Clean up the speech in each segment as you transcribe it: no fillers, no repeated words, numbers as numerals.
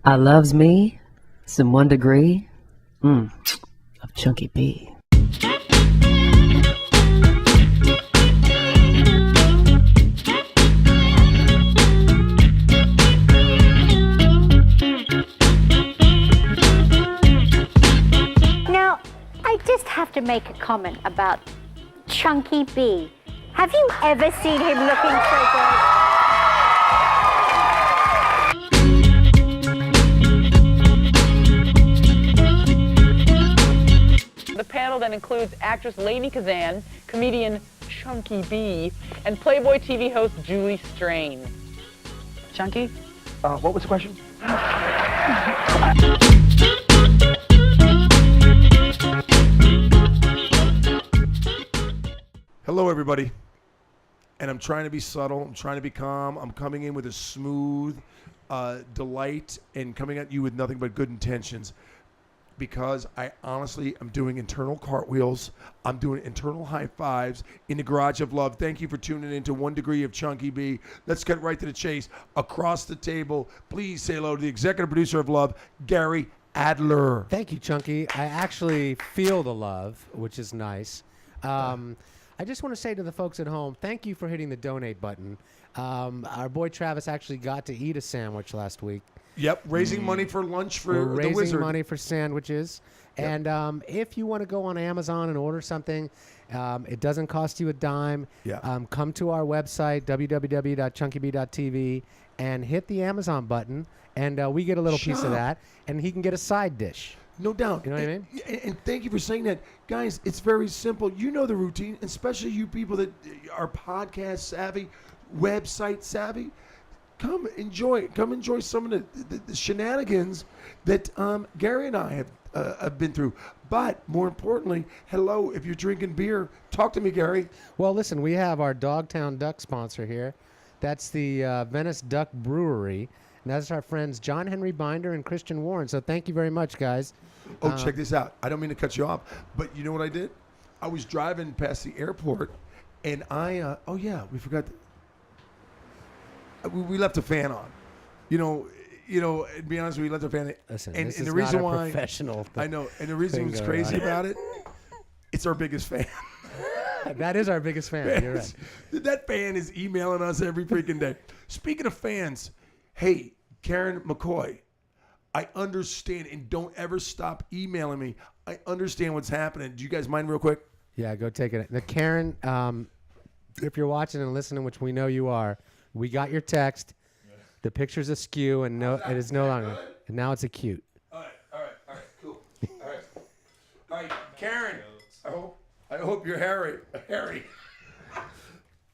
I loves me some 1 degree of Chunky B. Now, I just have to make a comment about Chunky B. Have you ever seen him looking so good? The panel then includes actress Lady Kazan, comedian Chunky B, and Playboy TV host Julie Strain. Chunky? What was the question? Hello, everybody. And I'm trying to be subtle. I'm trying to be calm. I'm coming in with a smooth delight and coming at you with nothing but good intentions. Because I honestly am doing internal cartwheels. I'm doing internal high fives in the garage of love. Thank you for tuning in to 1 Degree of Chunky B. Let's get right to the chase. Across the table, please say hello to the executive producer of Love, Gary Adler. Thank you, Chunky. I actually feel the love, which is nice. I just want to say to the folks at home, thank you for hitting the donate button. Our boy Travis actually got to eat a sandwich last week. Yep, raising money for lunch for We're the raising wizard. money for sandwiches. Yep. And if you want to go on Amazon and order something, it doesn't cost you a dime. Yeah. Come to our website, www.chunkyb.tv, and hit the Amazon button, and we get a little piece of that, and he can get a side dish. No doubt. You know what I mean? And thank you for saying that. Guys, it's very simple. You know the routine, especially you people that are podcast savvy, website savvy. Come enjoy some of the shenanigans that Gary and I have been through. But more importantly, hello, if you're drinking beer, talk to me, Gary. Well, listen, we have our Dogtown Duck sponsor here. That's the Venice Duck Brewery. And that's our friends John Henry Binder and Christian Warren. So thank you very much, guys. Oh, check this out. I don't mean to cut you off, but you know what I did? I was driving past the airport, and we forgot. We left a fan on. To be honest, we left a fan. Listen, and this the is reason not a why professional I know, and the reason what's going crazy on. about it, it's our biggest fan. That is our biggest fan. You're right. That fan is emailing us every freaking day. Speaking of fans, hey, Karen McCoy, I understand, and don't ever stop emailing me. I understand what's happening. Do you guys mind real quick? Yeah, go take it. Now, Karen, if you're watching and listening, which we know you are, we got your text. The picture's askew, and it is no longer. And now it's acute. All right, cool. All right, Karen. I hope you're Harry.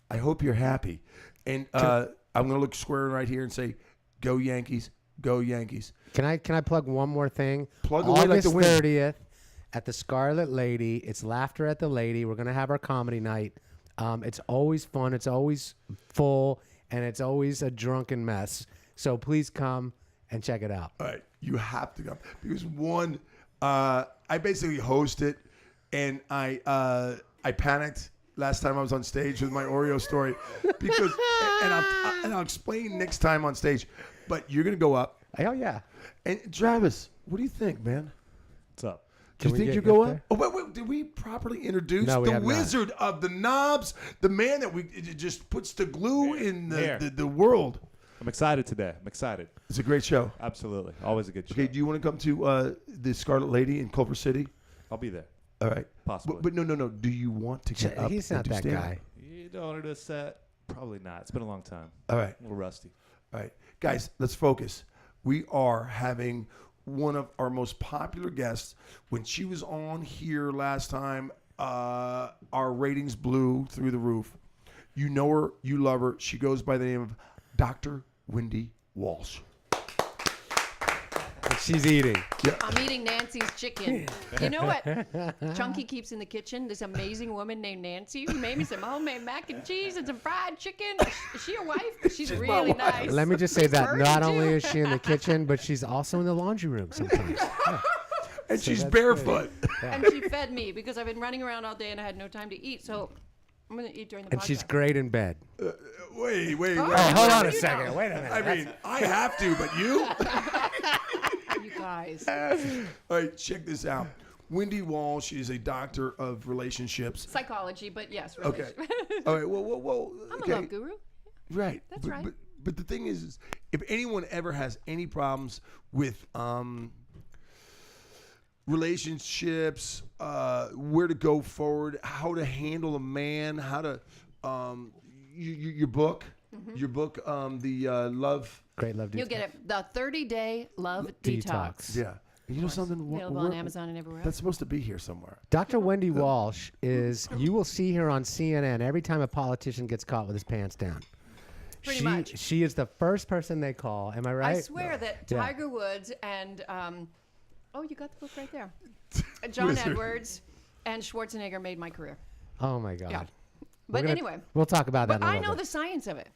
I hope you're happy, and I'm gonna look square right here and say, "Go Yankees, go Yankees." Can I plug one more thing? Plug away like the wind. August 30th at the Scarlet Lady. It's Laughter at the Lady. We're gonna have our comedy night. It's always fun. It's always full. And it's always a drunken mess. So please come and check it out. All right. You have to come. Because one, I basically host it, and I panicked last time I was on stage with my Oreo story. Because and I'll explain next time on stage. But you're going to go up. Oh, yeah. And Travis, what do you think, man? What's up? Do you think you go up? Oh, wait, did we properly introduce the wizard of the knobs, the man that just puts the glue in the world? I'm excited today. I'm excited. It's a great show. Absolutely. Always a good show. Okay, do you want to come to the Scarlet Lady in Culver City? I'll be there. All right. Possibly. But no. Do you want to get up? He's not that guy. You don't want to do a set? Probably not. It's been a long time. All right. A little rusty. All right. Guys, let's focus. We are having one of our most popular guests. When she was on here last time, our ratings blew through the roof. You know her, you love her. She goes by the name of Dr. Wendy Walsh. She's eating. Yeah. I'm eating Nancy's chicken. You know what Chunky keeps in the kitchen? This amazing woman named Nancy who made me some homemade mac and cheese and some fried chicken. Is she a wife? She's really nice. Let me just say She's that virgin, not only too. is she in the kitchen, but she's also in the laundry room sometimes. Yeah. And So she's that's barefoot. And she fed me because I've been running around all day and I had no time to eat. So I'm going to eat during the And podcast. she's great in bed. Wait. Oh, Oh, hold on a you second. know. Wait a minute. I mean, I have to, but you? You guys. All right, check this out. Wendy Walsh is a doctor of relationships. Psychology, but yes. Okay. All right. Well. I'm Okay. a love guru. Right. That's right. But the thing is, if anyone ever has any problems with relationships, where to go forward, how to handle a man, how to your book, the love. Great love. You'll get it. The 30-day love detox. Yeah. You know something? Available on Amazon and everywhere else. That's supposed to be here somewhere. Dr. Wendy Walsh you will see her on CNN every time a politician gets caught with his pants down. Pretty much. She is the first person they call. Am I right? I swear that Yeah. Tiger Woods and oh, you got the book right there. John Wizard. Edwards and Schwarzenegger made my career. Oh my God. Yeah. We're But gonna- anyway, we'll talk about that. but in a I little know bit. the science of it.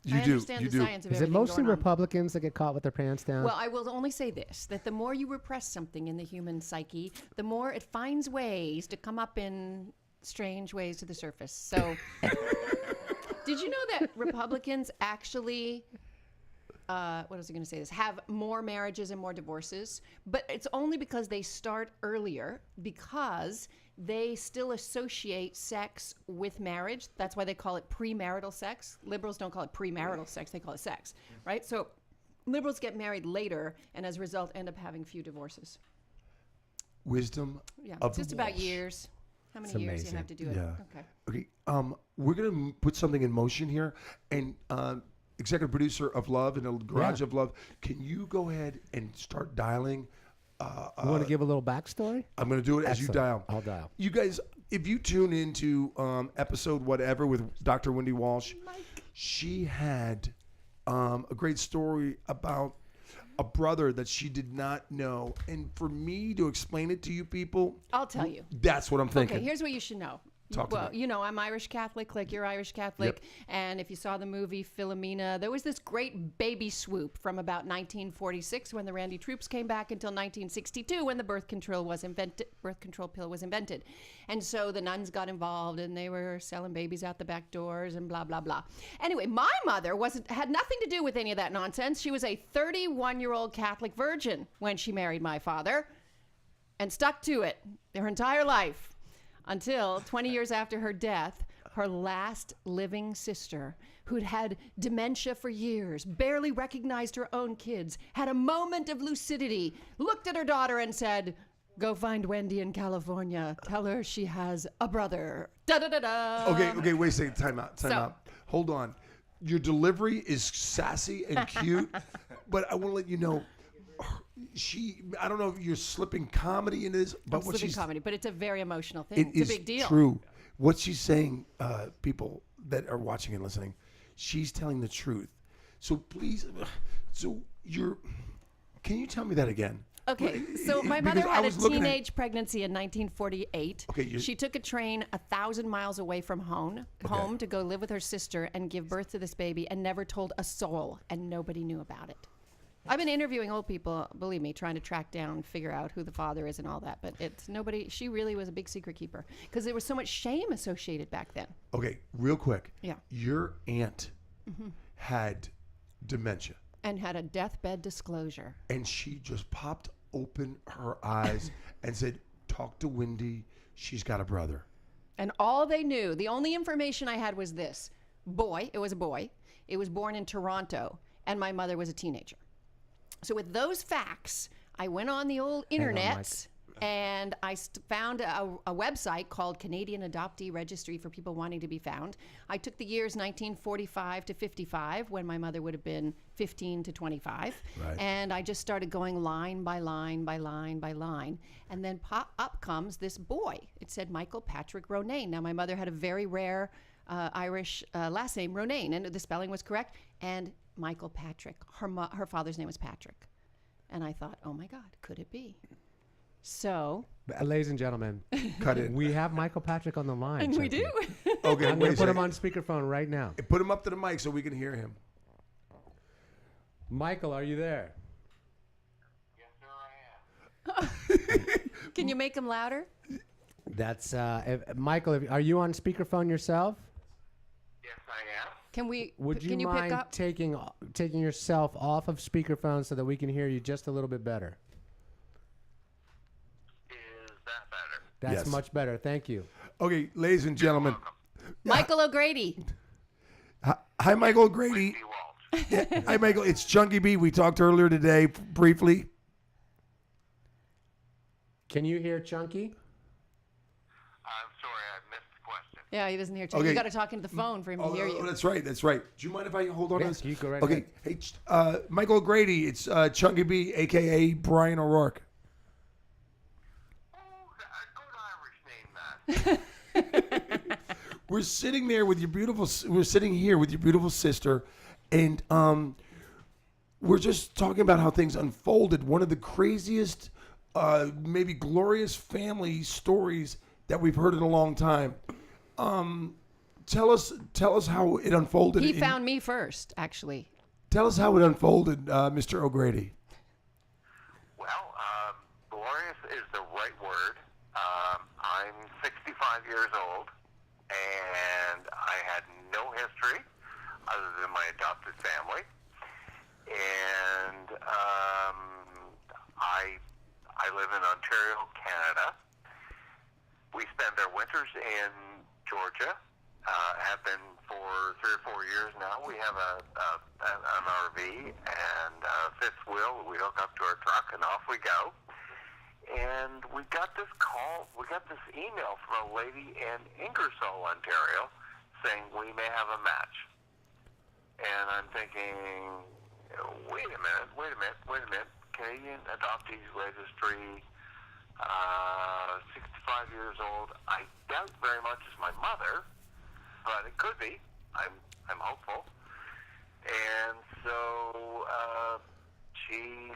You I do. understand You the do. science of Is it everything mostly going on. Republicans that get caught with their pants down? Well, I will only say this, that the more you repress something in the human psyche, the more it finds ways to come up in strange ways to the surface. So, did you know that Republicans actually, what was I going to say this, have more marriages and more divorces? But it's only because they start earlier, because they still associate sex with marriage. That's why they call it premarital sex. Liberals don't call it premarital sex, they call it sex, right? So liberals get married later and as a result end up having few divorces. Wisdom. Yeah, of it's just the about Walsh. years. How many It's years amazing. you have to do it. Yeah. Okay. Okay. We're gonna put something in motion here, and executive producer of Love and the Garage Yeah. of Love, can you go ahead and start dialing? You want to give a little backstory? I'm gonna do it as you Excellent. dial. I'll dial. You guys, if you tune into episode whatever with Dr. Wendy Walsh, she had a great story about a brother that she did not know, and for me to explain it to you people, I'll tell you. that's what I'm thinking. Okay, here's what you should know. Talk to Well, me. you know, I'm Irish Catholic, like you're Irish Catholic. And if you saw the movie Philomena, there was this great baby swoop from about 1946 when the Randy troops came back until 1962 when the birth control pill was invented. And so the nuns got involved and they were selling babies out the back doors and blah, blah, blah. Anyway, my mother had nothing to do with any of that nonsense. She was a 31-year-old Catholic virgin when she married my father and stuck to it her entire life. Until 20 years after her death, her last living sister, who'd had dementia for years, barely recognized her own kids, had a moment of lucidity, looked at her daughter and said, "Go find Wendy in California. Tell her she has a brother." Da-da-da-da. Okay, wait a second. Time out. So- Out. Hold on. Your delivery is sassy and cute, but I want to let you know, I don't know if you're slipping comedy into this, but It's what living she's comedy, but it's a very emotional thing. it It's is a big deal. true. What she's saying, people that are watching and listening, she's telling the truth. So please, can you tell me that again? Okay, so my Because mother I had a was looking at- teenage pregnancy in 1948. Okay, she took a train 1,000 miles away from home to go live with her sister and give birth to this baby and never told a soul, and nobody knew about it. I've been interviewing old people, believe me, trying to track down, figure out who the father is and all that, but it's nobody. She really was a big secret keeper because there was so much shame associated back then. Okay, real quick. Yeah. Your aunt had dementia, And had a deathbed disclosure. and she just popped open her eyes and said, "Talk to Wendy. She's got a brother." And all they knew, the only information I had was this. Boy, it was a boy. It was born in Toronto, and my mother was a teenager. So with those facts, I went on the old internet and I found a website called Canadian Adoptee Registry for people wanting to be found. I took the years 1945 to 55, when my mother would have been 15 to 25. Right. And I just started going line by line by line by line. And then up comes this boy. It said Michael Patrick Ronayne. Now, my mother had a very rare Irish last name, Ronayne, and the spelling was correct. And Michael Patrick. Her father's name was Patrick. And I thought, oh my God, could it be? So. Ladies and gentlemen, Cut it. we have Michael Patrick on the line. And we Chunky. do. Okay, I'm wait going a to put him second. on speakerphone right now. Put him up to the mic so we can hear him. Michael, are you there? Can you make him louder? That's Michael. Are you on speakerphone yourself? Yes, I am. Can we? Would you can you mind pick up? taking yourself off of speakerphone so that we can hear you just a little bit better? Is that better? That's Yes. much better. Thank you. Okay, ladies and gentlemen. Michael O'Grady. Hi, Michael O'Grady. Wendy Walsh. Hi, Michael. It's Chunky B. We talked earlier today briefly. Can you hear Chunky? I'm sorry, I missed the question. Yeah, he doesn't hear you. Okay. You got to talk into the phone for him to hear you. That's right. That's right. Do you mind if I hold on to Yes, this? you go right Okay. Hey, Michael O'Grady. It's Chunky B, a.k.a. Brian O'Rourke. Oh, a good Irish name, that. We're sitting there with your beautiful. We're sitting here with your beautiful sister, and we're just talking about how things unfolded. One of the craziest, maybe glorious family stories that we've heard in a long time. Tell us how it unfolded. He found me first, actually. Tell us how it unfolded, Mr. O'Grady. Well, glorious is the right word. I'm 65 years old, and I had no history other than my adopted family. And I live in Ontario, Canada. We spend our winters in Georgia. Have been for 3 or 4 years now. We have an RV and a fifth wheel. We hook up to our truck and off we go. And we got this email from a lady in Ingersoll, Ontario, saying we may have a match. And I'm thinking, wait a minute. Canadian Adoptees Registry, 65 years old. I doubt very much it's my mother, but it could be. I'm hopeful. And so she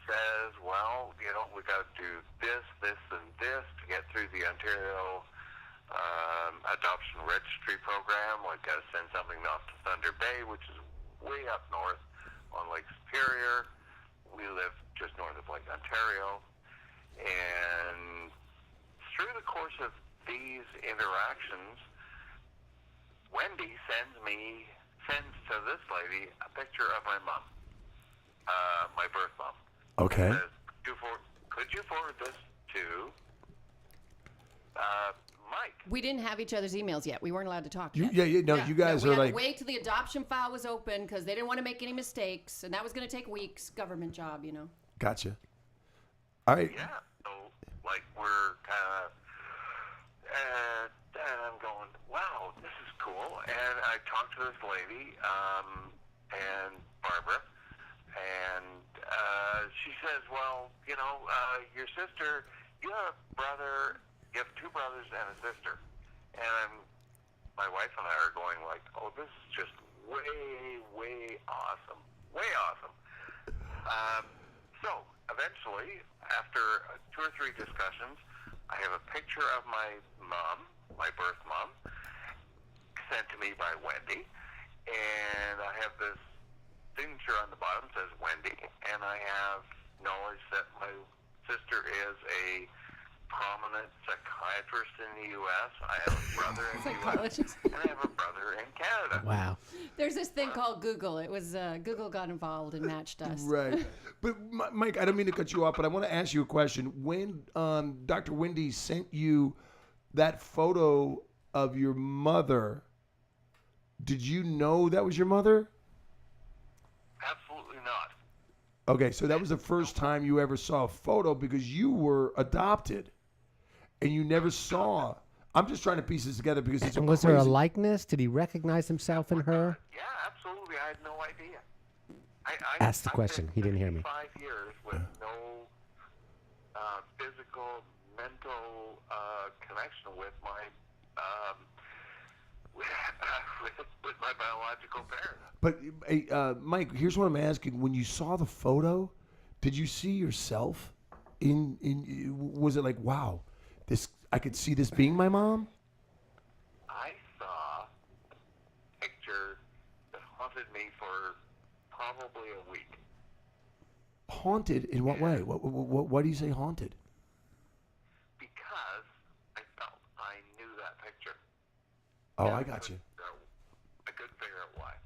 says, well, we got to do this, and this to get through the Ontario Adoption Registry program. We've got to send something off to Thunder Bay, which is way up north on Lake Superior. We live just north of Lake Ontario. And through the course of these interactions, Wendy sends to this lady a picture of my mom, my birth mom. Okay. Says, could you forward this to Mike? We didn't have each other's emails yet. We weren't allowed to talk You yet. guys we are had like. to wait till the adoption file was open because they didn't want to make any mistakes, and that was going to take weeks. Government job, Gotcha. All right. Yeah. So, we're kind of, and I'm going, wow, this is cool. And I talked to this lady, and Barbara, and she says, well, your sister, you have a brother, you have 2 brothers and a sister. And my wife and I are going like, oh, this is just way awesome. Way awesome. So eventually, after 2 or 3 discussions, I have a picture of my mom, my birth mom, sent to me by Wendy. And I have this signature on the bottom that says Wendy. And I have knowledge that my sister is a prominent psychiatrist in the U.S. I have a brother in the U.S. and I have a brother in Canada. Wow. There's this thing called Google. It was Google got involved and matched us. Right. But Mike, I don't mean to cut you off, but I want to ask you a question. When Dr. Wendy sent you that photo of your mother, did you know that was your mother? Absolutely not. Okay, so that was the first time you ever saw a photo because you were adopted and you never saw. I'm just trying to piece this together because it's And was there a crazy. likeness? Did he recognize himself in her? Yeah, absolutely. I had no idea. Ask the question. He didn't hear me. 5 years with no physical, mental connection with my with my biological parents. But Mike, here's what I'm asking: when you saw the photo, did you see yourself in? Was it like, wow, this? I could see this being my mom. I saw a picture that haunted me for probably a week. Haunted in what way? Why do you say haunted? Because I felt I knew that picture. Oh, I got you.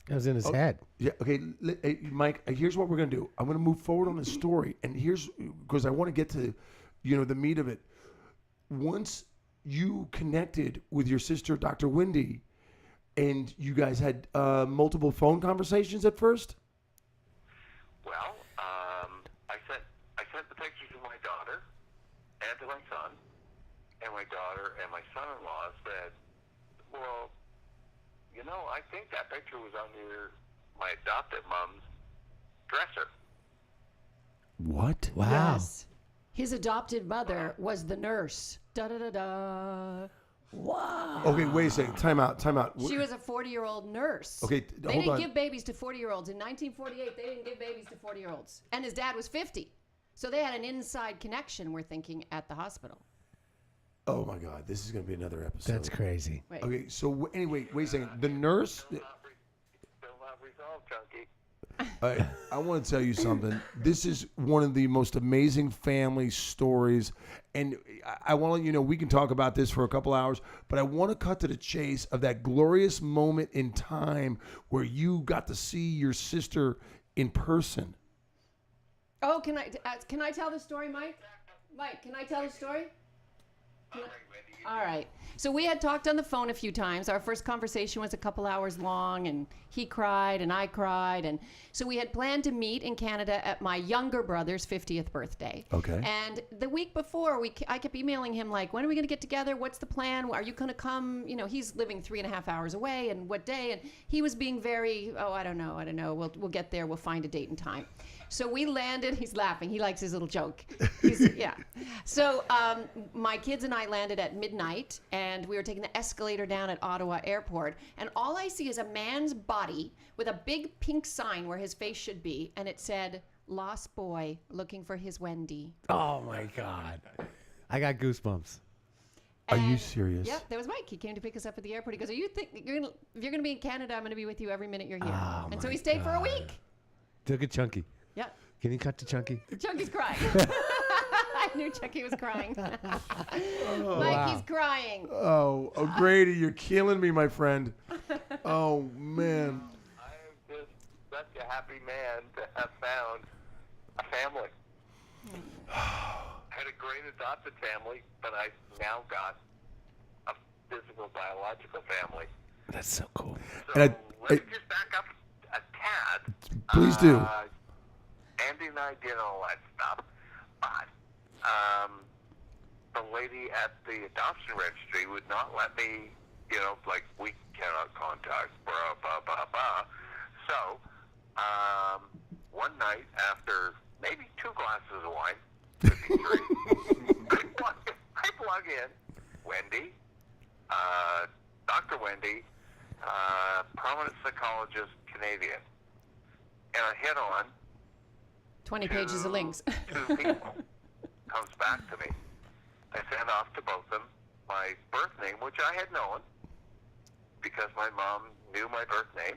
It was in his head. Yeah. Okay, hey, Mike. Here's what we're gonna do. I'm gonna move forward on the story, and here's because I want to get to, the meat of it. Once you connected with your sister, Dr. Wendy, and you guys had multiple phone conversations at first. Well, I sent the pictures to my daughter and to my son, and my daughter and my son-in-law said, well, I think that picture was on my adopted mom's dresser. What? Wow. Yes. His adopted mother was the nurse. Da da da da. Wow. Okay, wait a second. Time out. She was a 40-year-old nurse. Okay, They hold didn't on. give babies to 40-year-olds. In 1948, they didn't give babies to 40-year-olds. And his dad was 50. So they had an inside connection, we're thinking, at the hospital. Oh my God, this is gonna be another episode. That's crazy. Wait. Okay, so anyway, wait a second. The nurse. Still not resolved, Chunky. I want to tell you something. This is one of the most amazing family stories, and I want to let you know we can talk about this for a couple hours, but I want to cut to the chase of that glorious moment in time where you got to see your sister in person. Oh, can I tell the story, Mike? Mike, can I tell the story? All right. So we had talked on the phone a few times. Our first conversation was a couple hours long, and he cried and I cried. And so we had planned to meet in Canada at my younger brother's 50th birthday. Okay. And the week before, I kept emailing him like, when are we going to get together? What's the plan? Are you going to come? He's living 3.5 hours away, and what day? And he was being very, I don't know. We'll get there. We'll find a date and time. So we landed. He's laughing. He likes his little joke. Yeah. So my kids and I landed at midnight, and we were taking the escalator down at Ottawa Airport. And all I see is a man's body with a big pink sign where his face should be, and it said, "Lost boy looking for his Wendy." Oh my God. I got goosebumps. Are you And- serious? Yep, that was Mike. He came to pick us up at the airport. He goes, if you're going to be in Canada, I'm going to be with you every minute you're here. Oh, and so my he stayed for a week. Look at Chunky. Yeah. Can you cut to Chunky? Chunky's crying. I knew Chunky was crying. Mikey's crying. Oh, Grady, you're killing me, my friend. Oh man. I am just such a happy man to have found a family. I had a great adopted family, but I've now got a physical, biological family. That's so cool. So And let me just back up a tad. Please do. Andy and I did all that stuff, but the lady at the adoption registry would not let me, we cannot contact, blah, blah, blah, blah. So, one night after maybe 2 glasses of wine, could be 3, I plug in Wendy, Dr. Wendy, prominent psychologist, Canadian, and I hit on 20 pages of links. 2 people. Comes back to me. I send off to both of them my birth name, which I had known because my mom knew my birth name,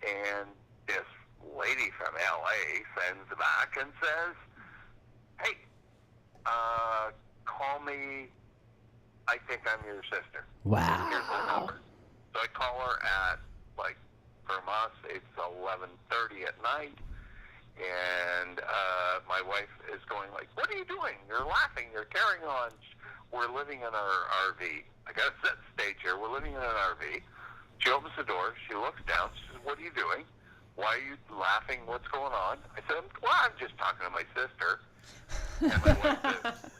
and this lady from LA sends back and says, "Hey, call me. I think I'm your sister." Wow. Here's the number. So I call her at, from us, it's 11:30 at night. And my wife is going like, "What are you doing? You're laughing. You're carrying on. We're living in our RV. I got to set the stage here. We're living in an RV." She opens the door. She looks down. She says, "What are you doing? Why are you laughing? What's going on?" I said, "Well, I'm just talking to my sister." And my wife says,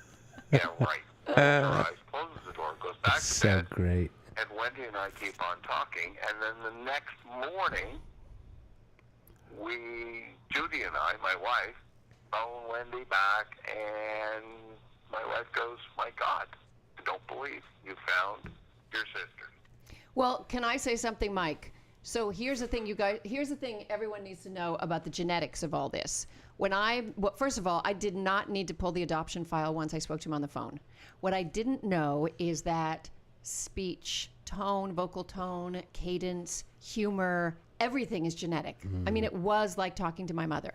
"Yeah, right." Her eyes, closes the door, goes back to So bed. great. And Wendy and I keep on talking. And then the next morning, Judy and I, my wife, phone Wendy back, and my wife goes, "My God, I don't believe you found your sister." Well, can I say something, Mike? So here's the thing, you guys. Here's the thing everyone needs to know about the genetics of all this. First of all, I did not need to pull the adoption file once I spoke to him on the phone. What I didn't know is that speech, tone, vocal tone, cadence, humor, everything is genetic. I mean, it was like talking to my mother.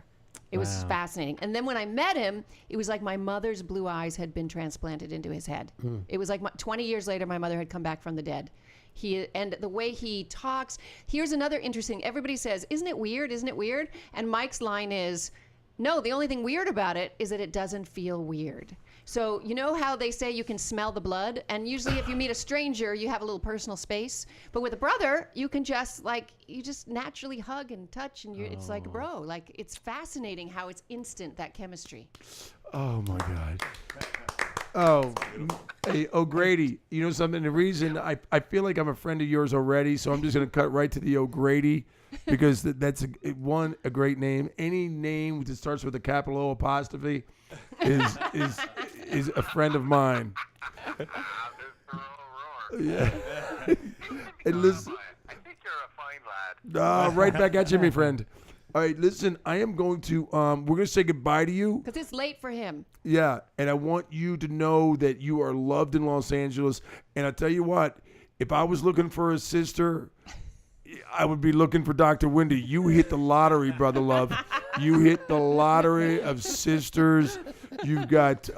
It was fascinating. And then when I met him, it was like my mother's blue eyes had been transplanted into his head. It was like 20 years later, my mother had come back from the dead. And the way he talks. Here's another interesting. Everybody says, "Isn't it weird? Isn't it weird?" And Mike's line is, "No, the only thing weird about it is that it doesn't feel weird." So you know how they say you can smell the blood? And usually if you meet a stranger, you have a little personal space. But with a brother, you can just you just naturally hug and touch, and it's like, bro. Like, it's fascinating how it's instant, that chemistry. Oh, my God. Oh, hey, O'Grady, you know something? The reason I feel like I'm a friend of yours already, so I'm just going to cut right to the O'Grady because that's a great name. Any name that starts with a capital O apostrophe is a friend of mine. Yeah. And listen, I think you're a fine lad. right back at you, my friend. All right, listen, I am going to, we're going to say goodbye to you. Because it's late for him. Yeah, and I want you to know that you are loved in Los Angeles. And I'll tell you what, if I was looking for a sister, I would be looking for Dr. Wendy. You hit the lottery, brother love. You hit the lottery of sisters. You've got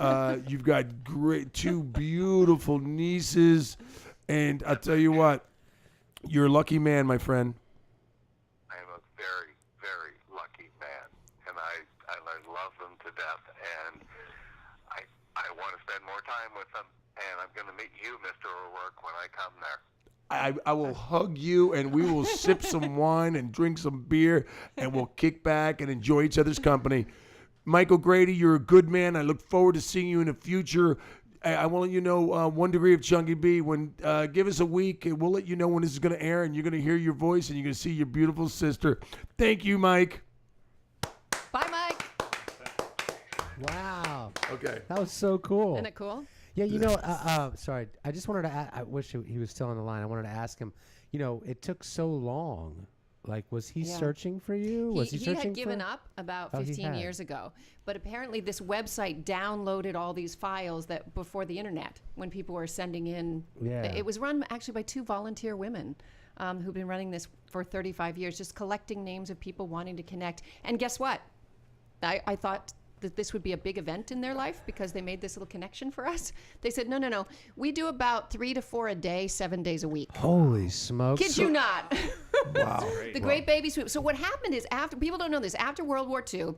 great, two beautiful nieces. And I'll tell you what, you're a lucky man, my friend. I am a very, very lucky man, and I love them to death, and I want to spend more time with them, and I'm going to meet you, Mr. O'Rourke, when I come there. I will hug you, and we will sip some wine and drink some beer, and we'll kick back and enjoy each other's company. Michael Grady, you're a good man. I look forward to seeing you in the future. I want to let you know, 1 Degree of Chunky B, when give us a week, and we'll let you know when this is going to air, and you're going to hear your voice, and you're going to see your beautiful sister. Thank you, Mike. Bye, Mike. Wow. Okay. That was so cool. Isn't it cool? Yeah, you know, sorry. I just wanted to I wish he was still on the line. I wanted to ask him, you know, it took so long. Like, was he searching for you? Was he searching had given up about 15 years ago. But apparently this website downloaded all these files that before the internet, when people were sending in. Yeah. It was run actually by 2 volunteer women who've been running this for 35 years, just collecting names of people wanting to connect. And guess what? I thought that this would be a big event in their life because they made this little connection for us. They said, no. We do about 3 to 4 a day, 7 days a week. Holy smokes. Kid you not. Wow. The Great Baby Swoop. So what happened is, after, people don't know this, after World War II,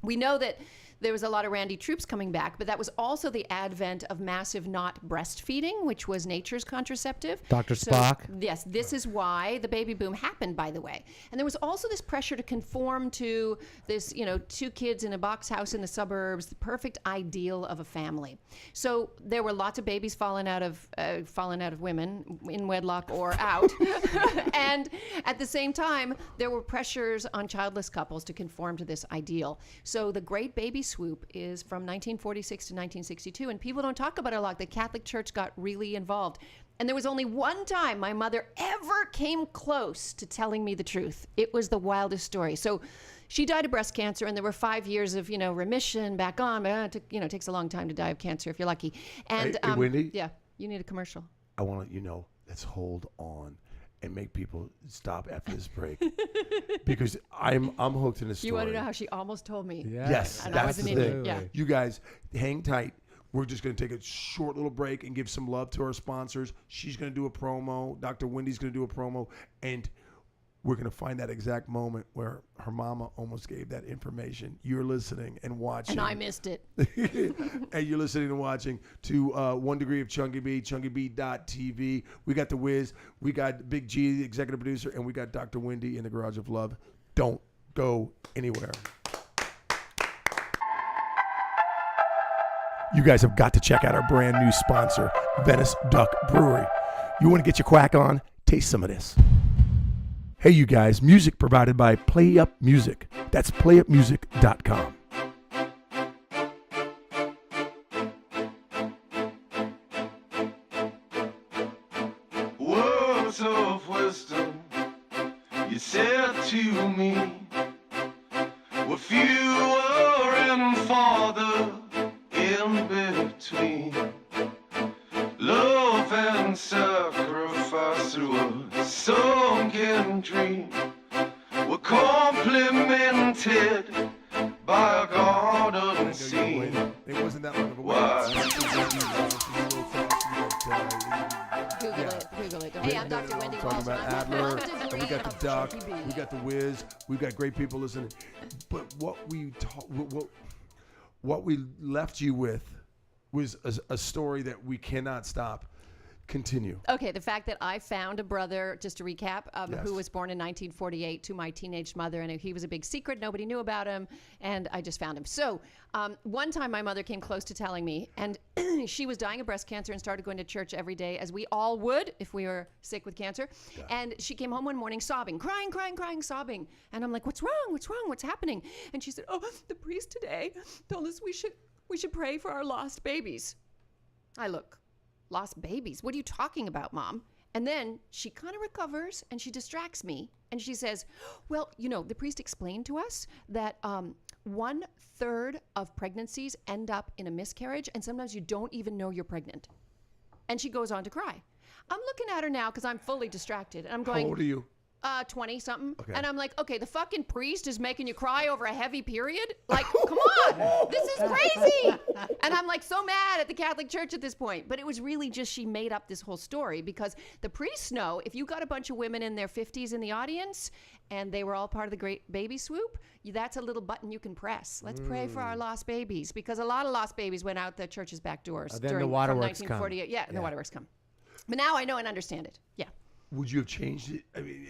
we know that there was a lot of Randy troops coming back, but that was also the advent of massive not breastfeeding, which was nature's contraceptive. Dr. Spock. Yes, this is why the baby boom happened, by the way. And there was also this pressure to conform to this, 2 kids in a box house in the suburbs, the perfect ideal of a family. So there were lots of babies falling out of women in wedlock or out. And at the same time, there were pressures on childless couples to conform to this ideal. So the Great Baby Swoop is from 1946 to 1962, and people don't talk about it a lot. The Catholic Church got really involved. And there was only one time my mother ever came close to telling me the truth. It was the wildest story. So she died of breast cancer, and there were 5 years of, remission, back on. But it takes a long time to die of cancer if you're lucky. And Hey, Wendy? yeah, you need a commercial. I want to let you know, let's hold on and make people stop after this break because I'm hooked in this story. You want to know how she almost told me? Yeah. Yes, And that's I was an the idiot. thing. Yeah. You guys, hang tight. We're just going to take a short little break and give some love to our sponsors. She's going to do a promo. Dr. Wendy's going to do a promo. And we're going to find that exact moment where her mama almost gave that information. You're listening and watching. And I missed it. And you're listening and watching to 1 Degree of Chunky B, chunkyb.tv. We got The Wiz. We got Big G, the executive producer. And we got Dr. Wendy in the Garage of Love. Don't go anywhere. You guys have got to check out our brand new sponsor, Venice Duck Brewery. You want to get your quack on? Taste some of this. Hey, you guys, music provided by Play Up Music. That's playupmusic.com. Words of wisdom you said to me were fewer and farther in between. Love and sacrifice through a sunken dream were complemented by a garden scene. It wasn't that long of a Why? Google it. Don't Hey, I'm Dr. Wendy Talking Walsh. about I'm Adler, one and we degree got the of Duck, Chunky B. we got the Wiz, we've got great people listening. But what we left you with was a story that we cannot stop. Continue. Okay, the fact that I found a brother, just to recap, Yes. who was born in 1948 to my teenage mother, and he was a big secret. Nobody knew about him, and I just found him. So one time my mother came close to telling me, and she was dying of breast cancer and started going to church every day, as we all would if we were sick with cancer. Yeah. And she came home one morning sobbing, crying, sobbing. And I'm like, what's wrong? What's wrong? What's happening? And she said, oh, the priest today told us we should pray for our lost babies. Lost babies? What are you talking about, Mom? And then she kind of recovers and she distracts me and she says, well, the priest explained to us that 1/3 of pregnancies end up in a miscarriage, and sometimes you don't even know you're pregnant. And she goes on to cry. I'm looking at her now because I'm fully distracted. And I'm going, How old are you? 20 something. Okay. And I'm like, okay, the fucking priest is making you cry over a heavy period? Like, come on, this is crazy. And I'm like so mad at the Catholic Church at this point. But it was really just she made up this whole story because the priests know if you got a bunch of women in their 50s in the audience and they were all part of the great baby swoop, that's a little button you can press. Let's pray for our lost babies, because a lot of lost babies went out the church's back doors then the from waterworks 1948. Yeah, and the waterworks come. But now I know and understand it. Yeah. Would you have changed it? I mean,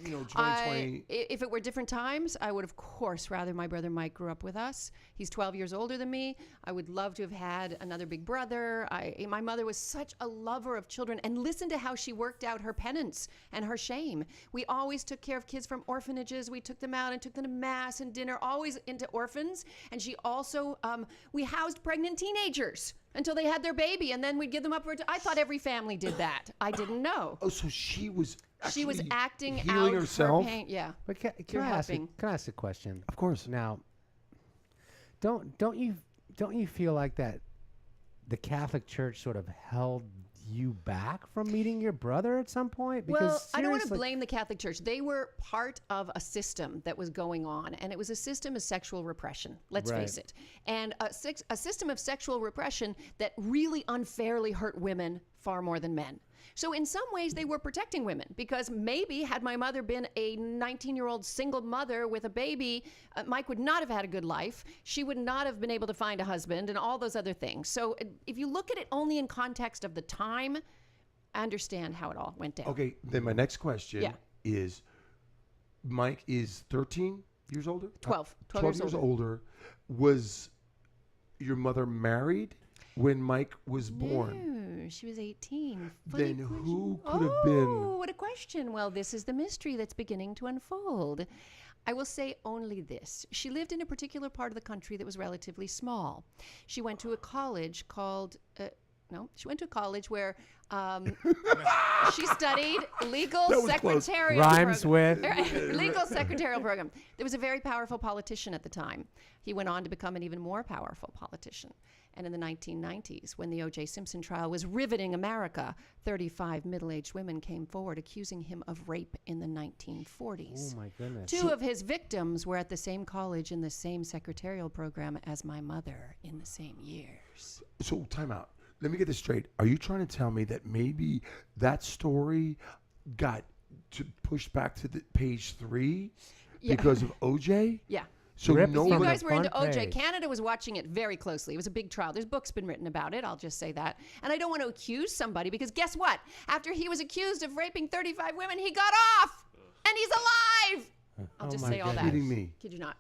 2020. If it were different times, I would, of course, rather my brother Mike grew up with us. He's 12 years older than me. I would love to have had another big brother. My mother was such a lover of children, and listen to how she worked out her penance and her shame. We always took care of kids from orphanages. We took them out and took them to mass and dinner, always into orphans. And she also, we housed pregnant teenagers until they had their baby, and then we'd give them up. I thought every family did that. I didn't know. Oh, so she was acting healing out herself? her pain. Yeah. But can You're I helping. can I ask a question? Of course. Now, don't you feel like that the Catholic Church sort of held you back from meeting your brother at some point? Because Well, I don't want to seriously- blame the Catholic Church. They were part of a system that was going on, and it was a system of sexual repression. Let's Right. face it. And a system of sexual repression that really unfairly hurt women far more than men. So in some ways, they were protecting women, because maybe had my mother been a 19-year-old single mother with a baby, Mike would not have had a good life. She would not have been able to find a husband and all those other things. So if you look at it only in context of the time, I understand how it all went down. Okay, then my next question Yeah. is, Mike is 13 years older? 12 years older. Was your mother married when Mike was born? No, she was 18. Funny Then question. who could have been? Oh, what a question. Well, this is the mystery that's beginning to unfold. I will say only this. She lived in a particular part of the country that was relatively small. She went to a college called... she went to a college where she studied legal That was close. secretarial Rhymes program. with. Legal secretarial program. There was a very powerful politician at the time. He went on to become an even more powerful politician. And in the 1990s, when the O.J. Simpson trial was riveting America, 35 middle-aged women came forward accusing him of rape in the 1940s. Oh my goodness. Two of his victims were at the same college in the same secretarial program as my mother in the same years. So, time out. Let me get this straight. Are you trying to tell me that maybe that story got pushed back to the page 3 Yeah. because of OJ? Yeah. So Ripped no You from one. the guys were into front OJ. page. Canada was watching it very closely. It was a big trial. There's books been written about it. I'll just say that. And I don't want to accuse somebody, because guess what? After he was accused of raping 35 women, he got off, and he's alive. I'll Oh just my say all that. Kidding me. Kid you not.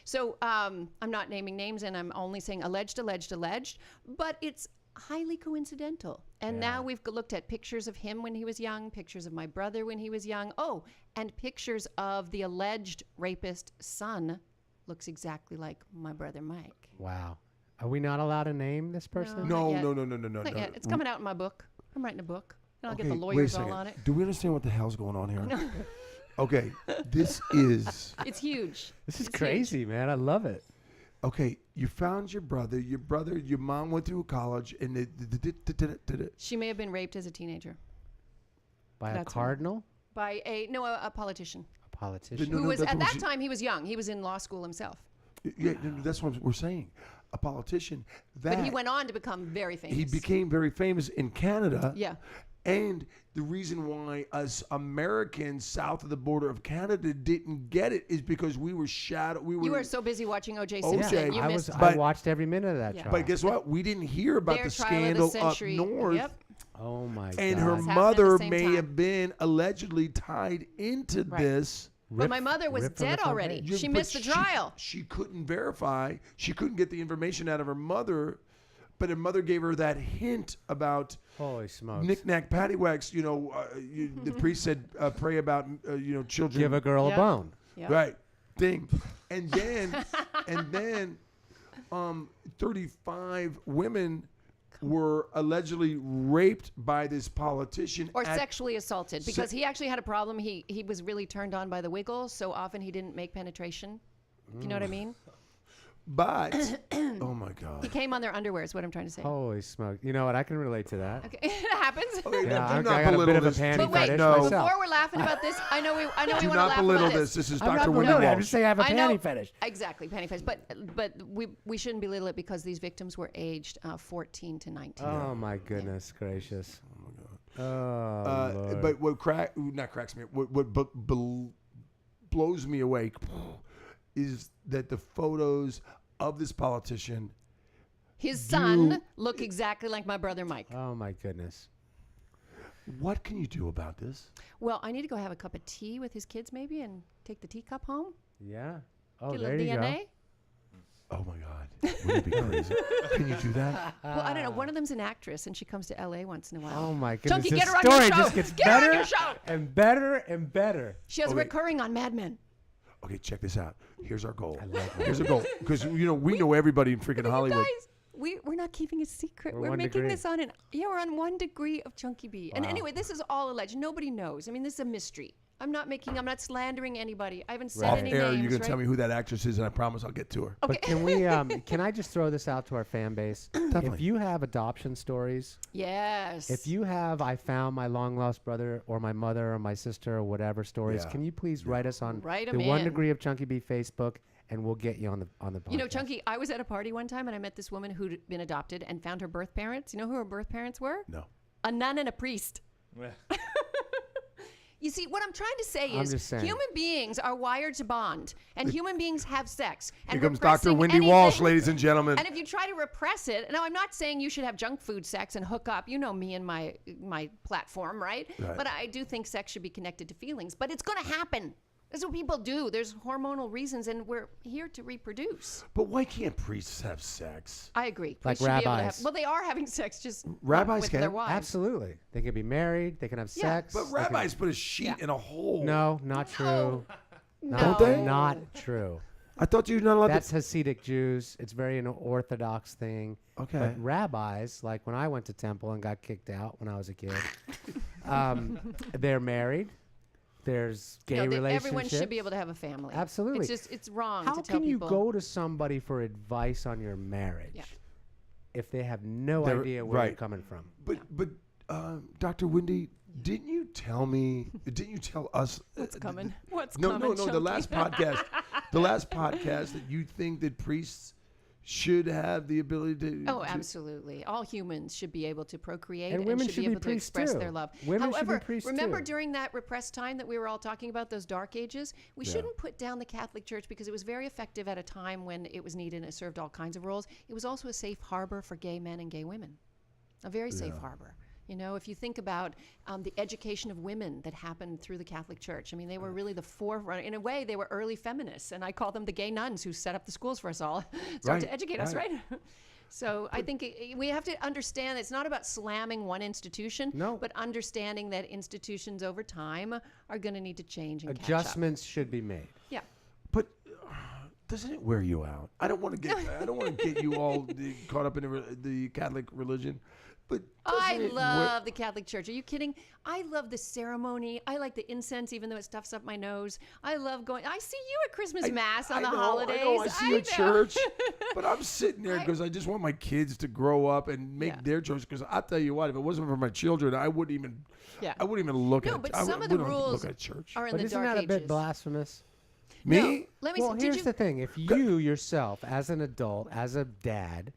So I'm not naming names, and I'm only saying alleged, but it's highly coincidental. And now we've looked at pictures of him when he was young, pictures of my brother when he was young. Oh, and pictures of the alleged rapist son. Looks exactly like my brother Mike. Wow. Are we not allowed to name this person? No, Not yet. no. Not yet. It's coming out in my book. I'm writing a book, and I'll get the Okay, wait a lawyers all second. on it. Do we understand what the hell's going on here? Okay, this is It's huge. This is It's crazy, man. I love it. okay. You found your brother. Your mom went to college, and She may have been raped as a teenager By a That's right. cardinal? by a politician A politician? No, who was that's at what that she- time he was young. He was in law school himself, yeah, that's what we're saying. A politician. That but he went on to become very famous. he became very famous in Canada. Yeah. And the reason why us Americans south of the border of Canada didn't get it is because we were You were so busy watching O.J. O.J. Simpson. You missed But- I watched every minute of that Yeah. trial. But guess what? We didn't hear about their the trial of scandal the century. up north. Yep. Oh my And God. her It's happened at mother the same may time. have been allegedly tied into Right. this. But my mother was ripped from the dead front already. page. She But missed the trial. She couldn't verify. She couldn't get the information out of her mother, but her mother gave her that hint about Holy smokes. knick-knack, paddywhacks. The priest said, pray about, children. Give a girl Yep. a bone. Yep. Right. Thing. And then 35 women were allegedly raped by this politician. Or sexually assaulted because he actually had a problem. He was really turned on by the wiggle, so often he didn't make penetration. You know what I mean? But, oh my God. He came on their underwear is what I'm trying to say. Holy smoke. You know what? I can relate to that. Okay, it happens. Okay, Yeah, do I not got a bit belittle of a this. panty But wait, fetish No. myself. before we're laughing about this, I know we Do want to not laugh belittle about this. This is I'm Dr. not Wendy belittling it. I Walsh. just say I have a I know, panty fetish. Exactly, panty fetish. But we shouldn't belittle it because these victims were aged 14 to 19. Oh my goodness gracious. Oh Lord. But what cracks me, what blows me away is that the photos of this politician. His son looked exactly like my brother Mike. Oh my goodness. What can you do about this? Well, I need to go have a cup of tea with his kids maybe and take the teacup home. Yeah. Oh, Get a there little you DNA. go. Oh my God, wouldn't it be crazy? Can you do that? Well, I don't know. One of them's an actress, and she comes to L.A. once in a while. Oh my goodness. Chunky, this get her on your story show. just gets Get her on better your show. and better and better. She has Okay. recurring on Mad Men. Okay, check this out. Here's our goal. love that. Here's our goal because we know everybody in freaking Hollywood. Guys, we're not keeping a secret. We're We're one making degree. this on we're on 1 degree of Chunky B. And anyway, this is all alleged. Nobody knows. I mean, this is a mystery. I'm not slandering anybody. I haven't said Off any air, names. you're gonna right? tell me who that actress is, and I promise I'll get to her. But can we can I just throw this out to our fan base? Definitely. If you have adoption stories, Yes. if you have I found my long lost brother or my mother or my sister or whatever stories, Yeah. can you please write us on Write the 'em 1 in. degree of Chunky B Facebook and we'll get you on the podcast. You know, Chunky, I was at a party one time and I met this woman who'd been adopted and found her birth parents. You know who her birth parents were? No. A nun and a priest. You see, what I'm trying to say I'm is just saying. human beings are wired to bond, and human beings have sex. And Here comes repressing Dr. Wendy anything- Walsh, ladies and gentlemen. And if you try to repress it, now I'm not saying you should have junk food sex and hook up. You know me and my platform, right? Right. But I do think sex should be connected to feelings. But it's going to happen. That's what people do. There's hormonal reasons, and we're here to reproduce. But why can't priests have sex? I agree. Like Priests should be able to rabbis. have, well, they are having sex, just not Rabbis with can. their wives. Absolutely. They can be married, they can have Yeah. sex. But they can- rabbis put a sheet in a hole. No, not true. No. Not, Don't they? not true. I thought you're not allowed That's Hasidic Jews. It's very an orthodox thing. Okay. But rabbis, like when I went to temple and got kicked out when I was a kid, they're married. There's gay No, relationships. everyone should be able to have a family. Absolutely. It's wrong How to tell can you people. go to somebody for advice on your marriage Yeah. if they have no They're- idea where you're right. coming from? But Dr. Wendy, didn't you tell us What's coming? What's No, coming? no, no. Chunky? The last podcast that you think that priests should have the ability to. Oh, absolutely. All humans should be able to procreate And and, women should should be be able to priests express too. their love. Women should be However, priests remember too. during that repressed time that we were all talking about, those dark ages, we shouldn't put down the Catholic Church because it was very effective at a time when it was needed and it served all kinds of roles. It was also a safe harbor for gay men and gay women, a very safe harbor. You know, if you think about the education of women that happened through the Catholic Church, I mean, they were really the forerunner. In a way, they were early feminists, and I call them the gay nuns who set up the schools for us all, Right, to educate us, right. right? So I think we have to understand it's not about slamming one institution, No. but understanding that institutions over time are going to need to change and catch up. Adjustments should be made. Yeah. But doesn't it wear you out? I don't want to get you all caught up in the Catholic religion. But I doesn't it love the Catholic Church. Are you kidding? I love the ceremony. I like the incense, even though it stuffs up my nose. I love going. I see you at Christmas Mass on the holidays. I know. I see you at church, but I'm sitting there I- because I just want my kids to grow up and make Yeah. their choice. Because I'll tell you what, if it wasn't for my children, I wouldn't even. Yeah. I wouldn't even look No, at. but I some of the wouldn't rules look at church. are in But the isn't dark that a bit ages. blasphemous? Me? Let me Well, see. Did here's you? the thing. If you yourself, as an adult, as a dad,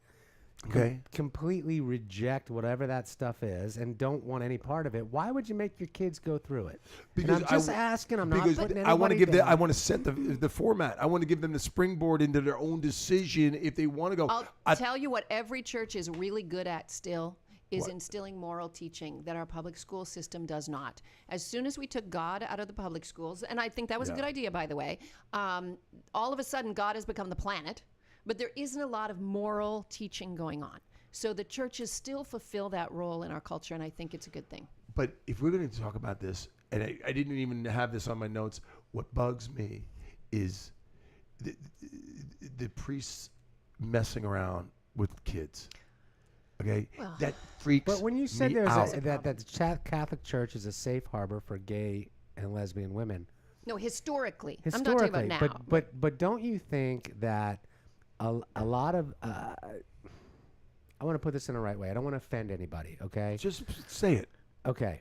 Okay. completely reject whatever that stuff is and don't want any part of it, why would you make your kids go through it? Because and I'm just asking. I'm not because putting I want to anybody give them. down. I want to set the format. I want to give them the springboard into their own decision if they want to go. I'll tell you what every church is really good at still is instilling moral teaching that our public school system does not. As soon as we took God out of the public schools, and I think that was a good idea, by the way, all of a sudden God has become the planet, but there isn't a lot of moral teaching going on. So the churches still fulfill that role in our culture, and I think it's a good thing. But if we're going to talk about this, and I didn't even have this on my notes, what bugs me is the priests messing around with kids. Okay, that freaks. But when you said me there's out. that the Catholic Church is a safe harbor for gay and lesbian women. No, historically. I'm not Historically, talking about now. but don't you think that a lot of I want to put this in the right way. I don't want to offend anybody. Okay, Just say it. okay.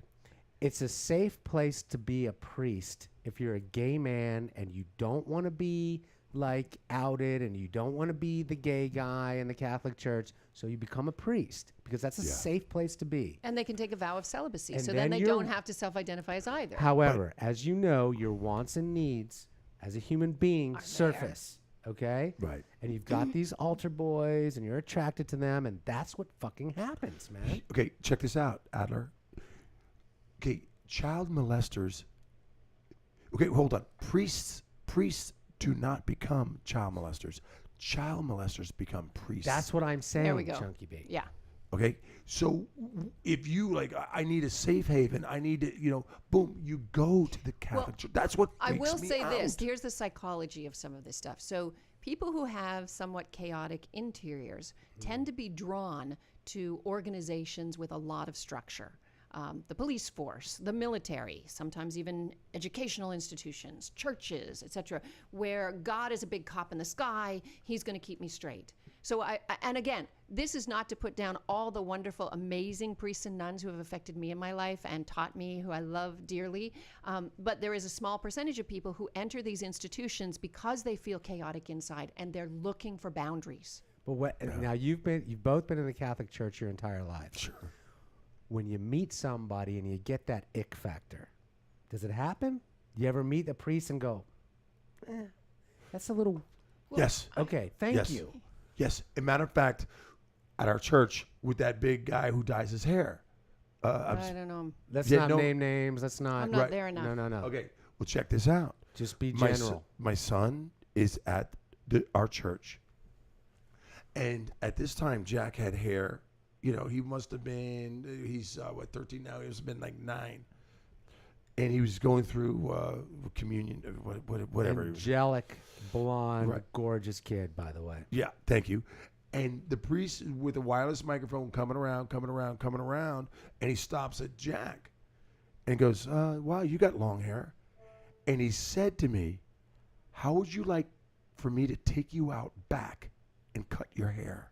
It's a safe place to be a priest if you're a gay man and you don't want to be like outed and you don't want to be the gay guy in the Catholic Church, so you become a priest because that's a safe place to be. And they can take a vow of celibacy, And so then then they you're- don't have to self-identify as either. However, as you know, your wants and needs as a human being surface, okay? Right. And you've got these altar boys and you're attracted to them, and that's what fucking happens, man. Okay, check this out, Adler. Okay, child molesters. Okay, hold on. Priests do not become child molesters. Child molesters become priests. That's what I'm saying, There we go. Chunky B. Yeah. Okay, so if you like, I need a safe haven. I need to, boom, you go to the Catholic Church. That's what I freaks will me say this. out. Here's the psychology of some of this stuff. So people who have somewhat chaotic interiors tend to be drawn to organizations with a lot of structure. The police force, the military, sometimes even educational institutions, churches, etc., where God is a big cop in the sky, he's going to keep me straight. So and again, this is not to put down all the wonderful, amazing priests and nuns who have affected me in my life and taught me, who I love dearly. But there is a small percentage of people who enter these institutions because they feel chaotic inside and they're looking for boundaries. But now you've both been in the Catholic Church your entire lives. Sure. When you meet somebody and you get that ick factor, does it happen? You ever meet a priest and go, that's a little... Yes. Okay, thank Yes. you. Yes. As a matter of fact, at our church, with that big guy who dyes his hair. I don't know. Let's Yeah, not no- name names. Let's not... I'm not Right. there enough. No. Okay. Well, check this out. Just be My general. my son is at our church. And at this time, Jack had hair. He must have been, he's 13 now. He must have been like 9. And he was going through communion, whatever. Angelic, blonde, Right. gorgeous kid, by the way. Yeah, thank you. And the priest with a wireless microphone coming around, and he stops at Jack and goes, wow, you got long hair. And he said to me, how would you like for me to take you out back and cut your hair?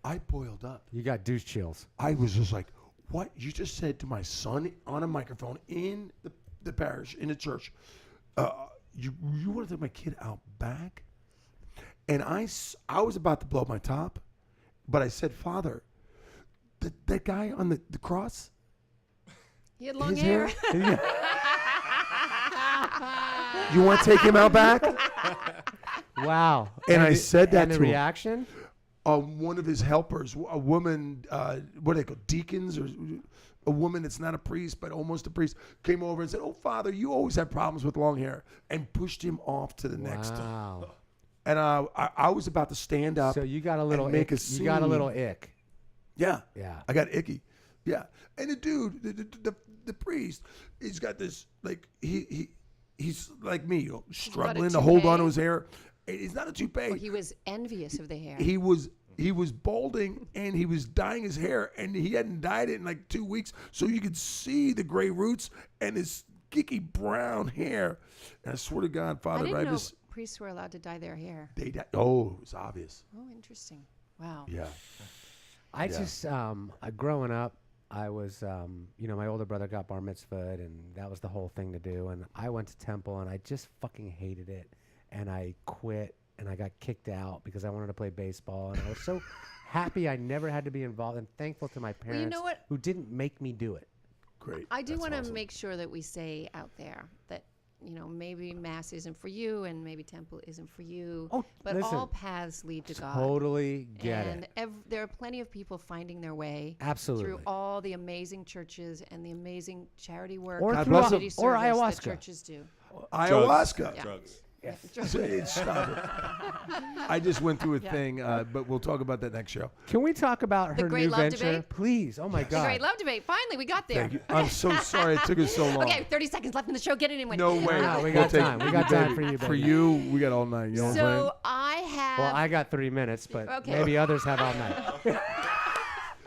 I boiled up. You got douche chills. I was just like, what? You just said to my son on a microphone in the parish, in the church, you want to take my kid out back? And I was about to blow my top, but I said, Father, that guy on the cross, He had long his hair. You want to take him out back? Wow. And I said that and the to him. reaction? One of his helpers, a woman, what do they call deacons, or a woman that's not a priest but almost a priest, came over and said, "Oh, Father, you always have problems with long hair," and pushed him off to the next. Wow. And I was about to stand up. So you got a little and make ick. a You got a scene. little ick. Yeah. Yeah. I got icky. Yeah. And the dude, the priest, he's got this, like, he's like me, struggling to hold on to his hair. He's not a toupee. Well, he was envious of the hair. He was balding and he was dyeing his hair, and he hadn't dyed it in like 2 weeks, so you could see the gray roots and his geeky brown hair. And I swear to God, I Father, didn't know just priests were allowed to dye their hair. it was obvious. Oh, interesting. Wow. Yeah. I just, growing up, I was, my older brother got bar mitzvahed, and that was the whole thing to do. And I went to temple, and I just fucking hated it. And I quit and I got kicked out because I wanted to play baseball, and I was so happy I never had to be involved, and thankful to my parents you know what? who didn't make me do it. Great. I do That's want to awesome. make sure that we say out there that, maybe Mass isn't for you and maybe Temple isn't for you. Oh, but listen, all paths lead to God. Totally get And it. there are plenty of people finding their way Absolutely. through all the amazing churches and the amazing charity work Or and through community or service ayahuasca. that churches do. Ayahuasca. Yeah. Drugs. Stop it. I just went through a thing, but we'll talk about that next show. Can we talk about The her Great new Love venture, Debate? please? Oh my The God! Great Love Debate. Finally, we got there. Thank you. I'm so sorry it took us so long. Okay, 30 seconds left in the show. Get it in. No way. No, we We'll got take time. it. We got time for you, For baby. you, we got all night. You know what I'm saying? So I have. Well, I got 3 minutes, but Okay. maybe others have all night.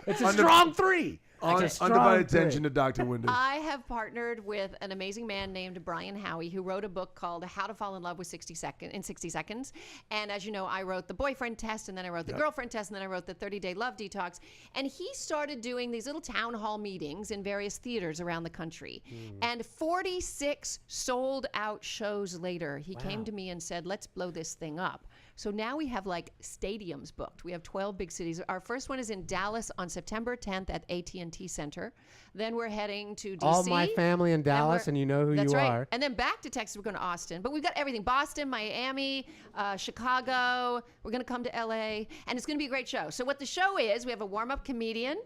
It's a Under- strong 3. It's a Undivided strong attention 3. to Dr. Wendy. I have partnered with an amazing man named Brian Howie, who wrote a book called How to Fall in Love with 60 Seconds. And as you know, I wrote the boyfriend test, and then I wrote the girlfriend test, and then I wrote the 30-day love detox. And he started doing these little town hall meetings in various theaters around the country. And 46 sold out shows later, he came to me and said, let's blow this thing up. So now we have like stadiums booked. We have 12 big cities. Our first one is in Dallas on September 10th at AT&T Center. Then we're heading to DC. All my family in Then Dallas, we're- and you know who That's you right. are. And then back to Texas, we're going to Austin. But we've got everything. Boston, Miami, Chicago. We're going to come to LA. And it's going to be a great show. So what the show is, we have a warm-up comedian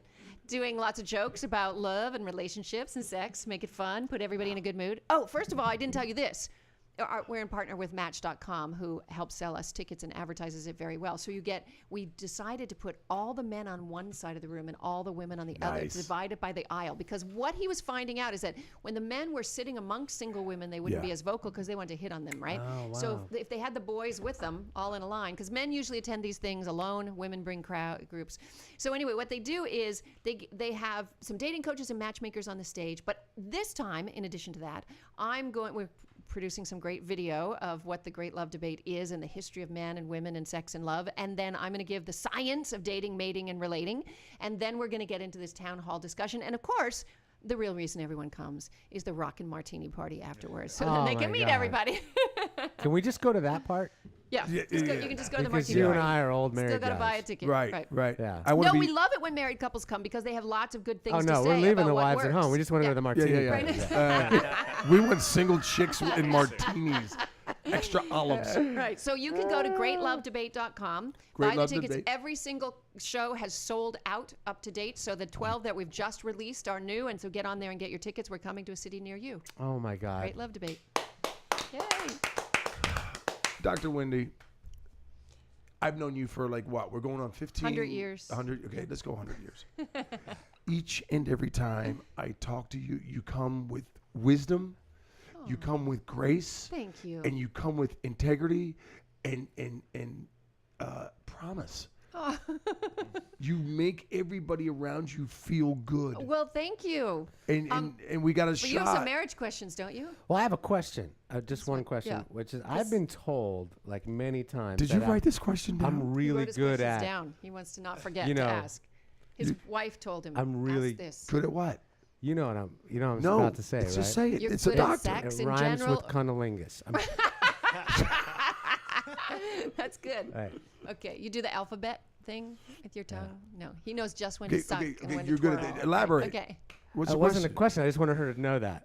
doing lots of jokes about love and relationships and sex. Make it fun. Put everybody in a good mood. Oh, first of all, I didn't tell you this. We're in partner with Match.com, who helps sell us tickets and advertises it very well. So we decided to put all the men on one side of the room and all the women on the other, Nice. divided by the aisle. Because what he was finding out is that when the men were sitting amongst single women, they wouldn't Yeah. be as vocal because they wanted to hit on them, right? Oh, wow. So if they had the boys with them, all in a line, because men usually attend these things alone, women bring crowd groups. So anyway, what they do is they have some dating coaches and matchmakers on the stage. But this time, in addition to that, we're producing some great video of what the Great Love Debate is and the history of men and women and sex and love. And then I'm going to give the science of dating, mating, and relating. And then we're going to get into this town hall discussion. And of course, the real reason everyone comes is the rockin' martini party afterwards. So then Oh they my can meet God. everybody. Can we just go to that part? Yeah, you can just go to the Because martini you party. and I are old married Still got to guys. buy a ticket. Right. Yeah. I want No, to we be. love it when married couples come because they have lots of good things Oh to no, say we're leaving about the what wives at works. home. We just went to the Yeah, martini. yeah. We want single chicks in martinis, extra olives. Right. So you can go to greatlovedebate.com, Great buy the Love tickets. Debate. Every single show has sold out up to date. So the 12 that we've just released are new. And so get on there and get your tickets. We're coming to a city near you. Oh my God. Great Love Debate. Yay. Dr. Wendy, I've known you for like what? We're going on 15? 100 years. 100. Okay, let's go 100 years. Each and every time I talk to you, you come with wisdom, you come with grace, Thank you. and you come with integrity and promise. Oh. You make everybody around you feel good. Well, thank you. And we got a But you have shot. some marriage questions, don't you? Well, I have a question. Just one question, yeah. which is I've been told like many times. Did you that write this question down? I'm He really wrote his good questions at. down. He wants to not forget You know, to ask. His wife told him. I'm really ask this. Good at what? You know what I'm. You know what I'm No, about to say, it's right? just say it. You're It's a good at doctor. sex It in rhymes general. with cunnilingus. That's good. Right. Okay, you do the alphabet thing with your tongue? No, he knows just when to Okay, suck okay, and okay, when you're to good twirl. at that. Elaborate. Okay. What's It the wasn't a question? question. I just wanted her to know that.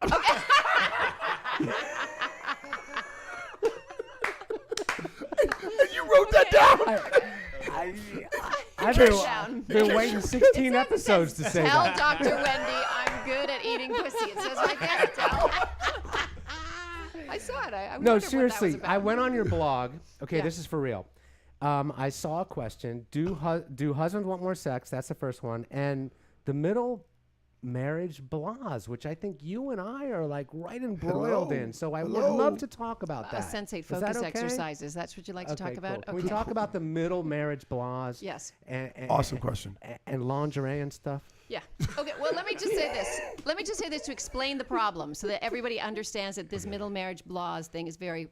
You wrote that down. I've Down. been waiting 16 episodes to say Tell that. Dr. Wendy I'm good at eating pussy. It says right there. Tell. I saw it. I No, wondered what that was seriously. about. I went on your blog. Okay, Yeah. this is for real. I saw a question. Do husbands want more sex? That's the first one. And the middle, marriage blahs, which I think you and I are like right embroiled Hello. in. So I would Hello. love to talk about that. Sensate Is that focus okay? exercises. That's what you'd like to talk Okay, about? cool. Can we talk about the middle marriage blahs? Yes. And, Awesome question. And lingerie and stuff. Yeah. Okay, well, let me just say this. Let me just say this to explain the problem so that everybody understands that this middle marriage blahs thing is very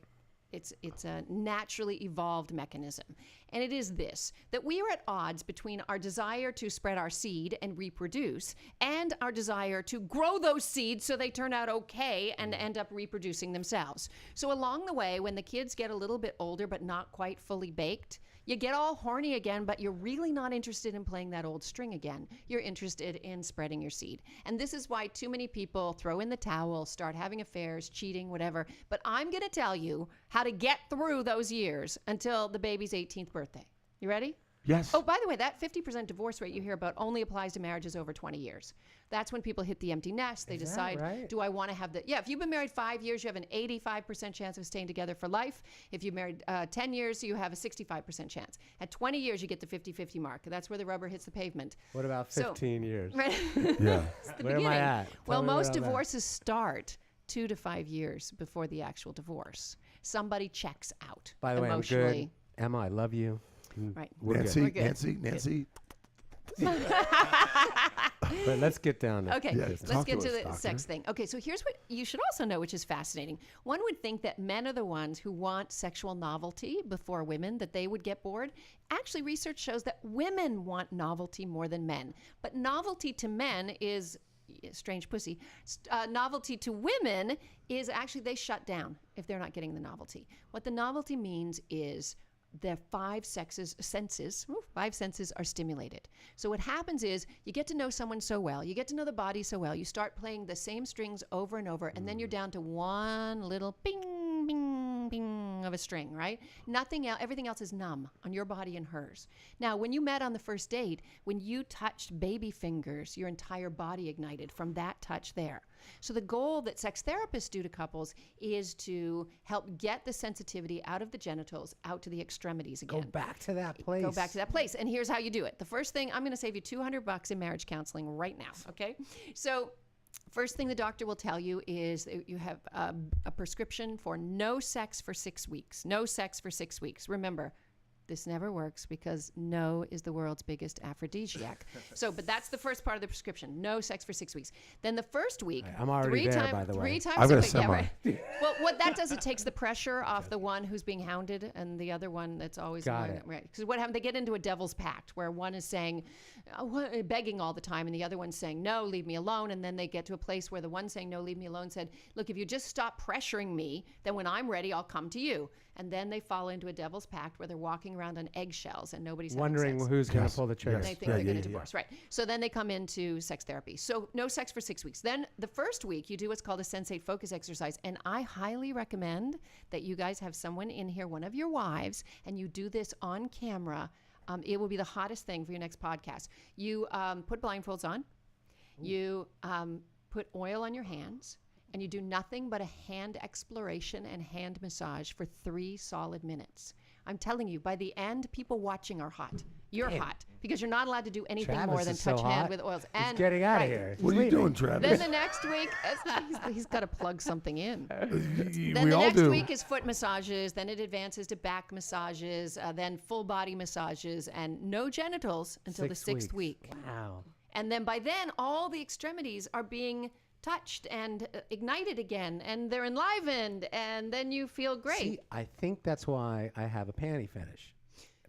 It's a naturally evolved mechanism. And it is this, that we are at odds between our desire to spread our seed and reproduce and our desire to grow those seeds so they turn out okay and end up reproducing themselves. So along the way, when the kids get a little bit older but not quite fully baked, you get all horny again, but you're really not interested in playing that old string again. You're interested in spreading your seed. And this is why too many people throw in the towel, start having affairs, cheating, whatever. But I'm going to tell you how to get through those years until the baby's 18th birthday. You ready? Yes. Oh, by the way, that 50% divorce rate you hear about only applies to marriages over 20 years. That's when people hit the empty nest. They decide, right? do I want to have the... Yeah, if you've been married 5 years, you have an 85% chance of staying together for life. If you've married 10 years, you have a 65% chance. At 20 years, you get the 50-50 mark. That's where the rubber hits the pavement. What about 15 years? Right? Yeah. It's the Where am I beginning. at? Well, Tell me where most I'm at. divorces start 2 to 5 years before the actual divorce. Somebody checks out By the way, I'm emotionally. good. Emma, I love you. Right. We're Nancy, good. good. Nancy. But let's get down to Okay, Yeah, let's talk get to to us, the doctor. sex thing. Okay, so here's what you should also know, which is fascinating. One would think that men are the ones who want sexual novelty before women, that they would get bored. Actually, research shows that women want novelty more than men. But novelty to men is strange pussy. Novelty to women is actually they shut down if they're not getting the novelty. What the novelty means is the five senses are stimulated. So what happens is you get to know someone so well, you get to know the body so well, you start playing the same strings over and over, and then you're down to one little bing, bing, bing of a string, right? Nothing else, everything else is numb on your body and hers. Now, when you met on the first date, when you touched baby fingers, your entire body ignited from that touch there. So the goal that sex therapists do to couples is to help get the sensitivity out of the genitals, out to the extremities again. Go back to that place. Go back to that place. And here's how you do it. The first thing, I'm going to save you $200 in marriage counseling right now, okay? So first thing the doctor will tell you is that you have a prescription for no sex for 6 weeks. No sex for 6 weeks. Remember, this never works because no is the world's biggest aphrodisiac. But that's the first part of the prescription. No sex for 6 weeks. Then the first week, I'm already there, by the way. 3 times I've a got a week. Yeah, semi. right. Well, what that does, it takes the pressure off the one who's being hounded and the other one that's always Got annoyed. it. Right. Because what happens? They get into a devil's pact where one is saying, begging all the time, and the other one's saying, no, leave me alone. And then they get to a place where the one saying, no, leave me alone, said, look, if you just stop pressuring me, then when I'm ready, I'll come to you. And then they fall into a devil's pact where they're walking around on eggshells and nobody's Wondering having sex. who's going to Yes, pull the trigger. They think Yeah, they're going yeah, to yeah. divorce, right? So then they come into sex therapy. So no sex for 6 weeks. Then the first week you do what's called a sensate focus exercise, and I highly recommend that you guys have someone in here, one of your wives, and you do this on camera. It will be the hottest thing for your next podcast. You put blindfolds on. You put oil on your hands. And you do nothing but a hand exploration and hand massage for 3 solid minutes. I'm telling you, by the end, people watching are hot. You're hot because you're not allowed to do anything Travis more than is so touch hand hot. with oils. He's And getting out right. of here. What are you doing, Travis? Then the next week, he's got to plug something in. Then We the all next do. week is foot massages. Then it advances to back massages. Then full body massages, and no genitals until the 6th week. Wow. And then by then, all the extremities are being touched and ignited again, and they're enlivened, and then you feel great. See, I think that's why I have a panty fetish.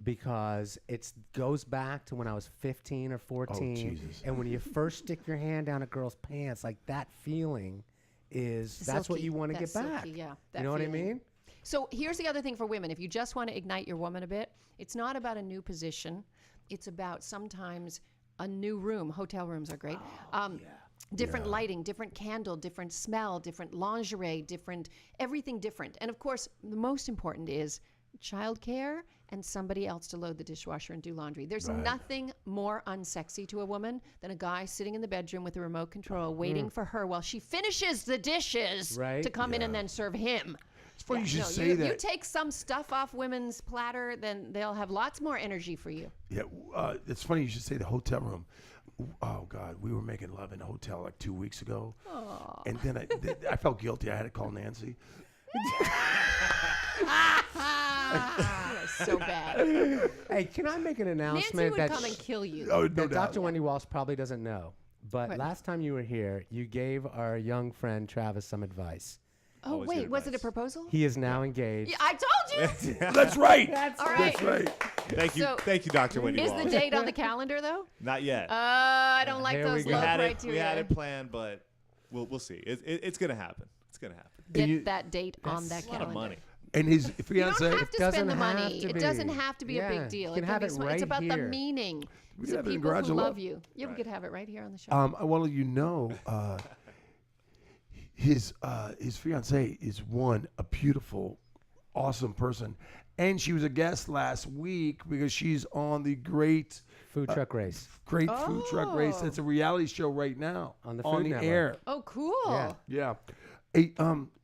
Because it goes back to when I was 15 or 14. Jesus. And when you first stick your hand down a girl's pants, like that feeling is, that's what Silky. you want to That's get back. silky, yeah, You that know what I feeling. mean? So here's the other thing for women. If you just want to ignite your woman a bit, it's not about a new position. It's about sometimes a new room. Hotel rooms are great. Different lighting, different candle, different smell, different lingerie, everything different. And of course, the most important is childcare and somebody else to load the dishwasher and do laundry. There's nothing more unsexy to a woman than a guy sitting in the bedroom with a remote control waiting for her while she finishes the dishes Right. to come in and then serve him. It's funny you should No, say you that. take some stuff off women's platter, then they'll have lots more energy for you. Yeah, it's funny you should say the hotel room. Oh God, we were making love in a hotel like 2 weeks ago, and then I felt guilty. I had to call Nancy. So bad. Hey, can I make an Nancy announcement would that come and kill you. Oh, no that doubt. Dr. Wendy Walsh probably doesn't know? But What? last time you were here, you gave our young friend Travis some advice. Oh, Always wait, good was it a advice. proposal? He is now engaged. Yeah, I told you. That's right. All right. That's right. Thank you, Dr. Wendy Is Walsh. the date on the calendar, though? Not yet. I don't like Here those we low go. criteria. We had it planned, but we'll see. It's gonna happen. It's gonna happen. Get that date on that It's a lot calendar. of money. And his You don't fiance. have to doesn't spend the have money. to It doesn't be. have to be a Yeah, big deal. you can have it It's right about the here. meaning. We So could have it in people Garage who of love Love. you. Yeah, we could have it right here on the show. I want to let you know, his fiance is a beautiful, awesome person, and she was a guest last week because she's on the great Food truck race. food truck race. It's a reality show right now On the Food Network. air. Oh, cool. Yeah. Yeah. Hey,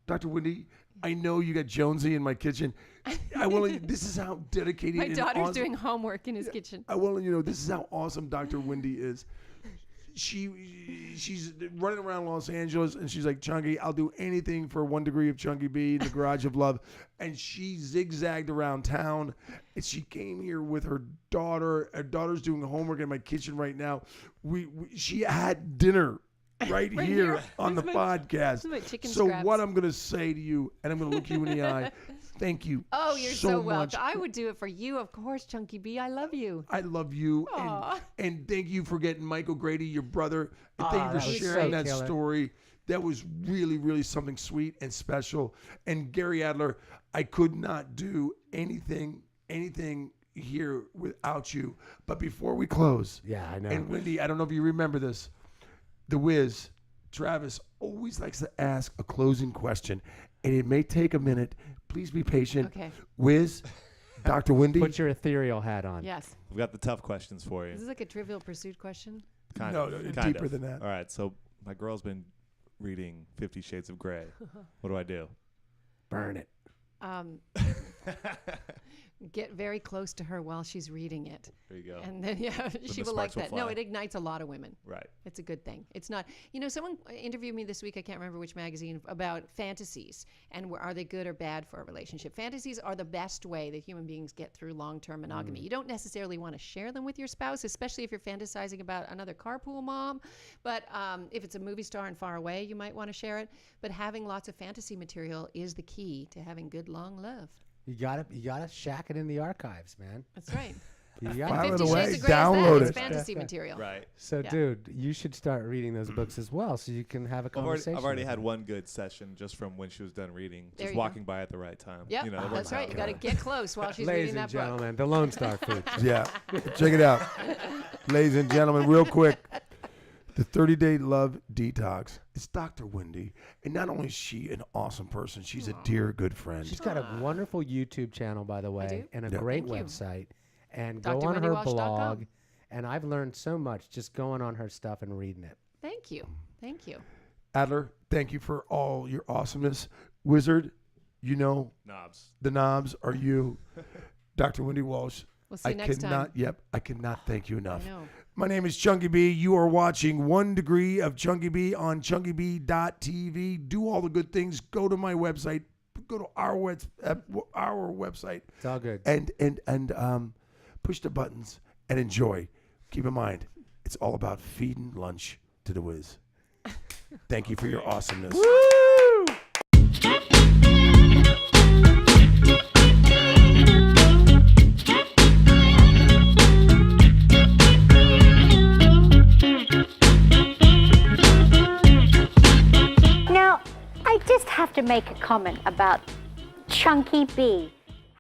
Dr. Wendy, I know you got Jonesy in my kitchen. I will. This is how dedicated. My and daughter's awesome, doing homework in his kitchen. I will let you know. This is how awesome Dr. Wendy is. She's running around Los Angeles and she's like, Chunky, I'll do anything for 1 degree of Chunky B, the Garage of Love. And she zigzagged around town. And she came here with her daughter. Her daughter's doing homework in my kitchen right now. She had dinner right here on the podcast. my chicken So scraps. what I'm going to say to you, and I'm going to look you in the eye, thank you Oh, you're so much. welcome. I would do it for you, of course, Chunky B. I love you. I love you, Aw. and thank you for getting Michael Grady, your brother. And thank you that for was sharing so that killer. story. That was really, really something sweet and special. And Gary Adler, I could not do anything here without you. But before we close, Yeah, I know. and Wendy, I don't know if you remember this, the Wiz, Travis, always likes to ask a closing question, and it may take a minute. Please be patient. Okay. Wiz, Dr. Wendy. Put your ethereal hat on. Yes. We've got the tough questions for you. Is this like a Trivial Pursuit question? Kind No, of. no, kind deeper of. than that. All right, so my girl's been reading 50 Shades of Grey. What do I do? Burn it. Get very close to her while she's reading it. There you go. And then, she the will like sparks that. will No, fly. it ignites a lot of women. Right. It's a good thing. It's not, someone interviewed me this week, I can't remember which magazine, about fantasies and are they good or bad for a relationship. Fantasies are the best way that human beings get through long-term monogamy. You don't necessarily want to share them with your spouse, especially if you're fantasizing about another carpool mom. But if it's a movie star and far away, you might want to share it. But having lots of fantasy material is the key to having good, long love. You gotta shack it in the archives, man. That's right. You File gotta, it 50 away, Shades of Grey download is that. It's it. fantasy material. Right. so, Yeah. dude, you should start reading those books as well, so you can have a conversation. I've already with had them. one good session just from when she was done reading, There just you go. walking by at the right time. Yep, You know, that that's works right. out. You got to get close while she's Ladies reading and that book. gentlemen, the Lone Star Food. Yeah, check it out. Ladies and gentlemen, real quick, the 30-day love detox. It's Dr. Wendy. And not only is she an awesome person, she's a dear, good friend. She's got a wonderful YouTube channel, by the way, do? and a Yeah. great Thank you. website. And go on her drwendywalsh.com. blog. And I've learned so much just going on her stuff and reading it. Thank you. Thank you. Adler, thank you for all your awesomeness. Wizard, Knobs. the knobs are you. Dr. Wendy Walsh. We'll see you next time. I cannot thank you enough. I know. My name is Chunky B. You are watching 1 Degree of Chunky B on chunkyb.tv. Do all the good things. Go to my website. Go to our website It's all good. and push the buttons and enjoy. Keep in mind, it's all about feeding lunch to the Wiz. Thank you for your awesomeness. Now, I just have to make a comment about Chunky B.